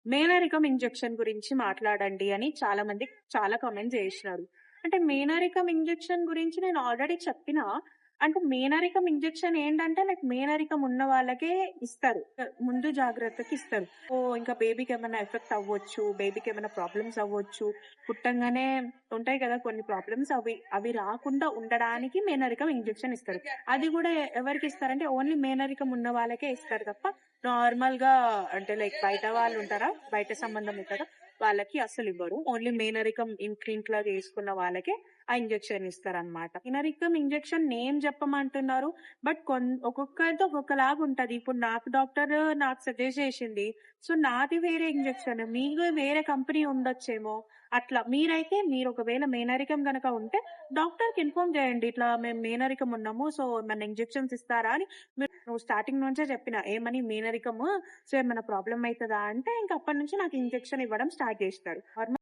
మేనరికం injection గురించి మాట్లాడండి అని చాలా మంది చాలా కామెంట్స్ చేసినారు. అంటే మేనరికం ఇంజెక్షన్ గురించి నేను ఆల్రెడీ చెప్పినా. అంటే మేనరికం ఇంజెక్షన్ ఏంటంటే లైక్ మేనరికం ఉన్న వాళ్ళకే ఇస్తారు. ముందు జాగ్రత్తకి ఇస్తారు. ఇంకా బేబీకి ఏమైనా ఎఫెక్ట్ అవ్వచ్చు. బేబీకి ఏమైనా ప్రాబ్లమ్స్ అవ్వచ్చు. పుట్టంగానే ఉంటాయి కదా కొన్ని ప్రాబ్లమ్స్ అవి రాకుండా ఉండడానికి మేనరికం ఇంజెక్షన్ ఇస్తారు. అది కూడా ఎవరికి ఇస్తారంటే ఓన్లీ మేనరికం ఉన్న వాళ్ళకే ఇస్తారు తప్ప నార్మల్ గా అంటే లైక్ బయట వాళ్ళు ఉంటారా? బయట సంబంధం ఉంటదా? వాళ్ళకి అస్సలు ఇవ్వరు. ఓన్లీ మేనరికం ఇంట్లో చేసుకున్న వాళ్ళకే ఆ ఇంజెక్షన్ ఇస్తారనమాట. మేనరికం ఇంజెక్షన్ నేమ్ చెప్పమంటున్నారు. బట్ ఒక్కొక్కరితో ఒక్కొక్కలాగా ఉంటది. ఇప్పుడు నాకు డాక్టర్ నాకు సజెస్ట్ చేసింది. సో నాది వేరే ఇంజెక్షన్. మీకు వేరే కంపెనీ ఉండొచ్చేమో. అట్లా మీరు ఒకవేళ మేనరికం గనక ఉంటే డాక్టర్‌కి ఇన్ఫార్మ్ చేయండి. ఇట్లా మేము మేనరికం ఉన్నాము. సో ఏమన్నా ఇంజెక్షన్స్ ఇస్తారా అని నువ్వు స్టార్టింగ్ నుంచే చెప్పిన. ఏమని మేనరికము సో ఏమన్నా ప్రాబ్లమ్ అయితదా అంటే ఇంక అప్పటి నుంచి నాకు ఇంజెక్షన్ ఇవ్వడం స్టార్ట్ చేసినాడు.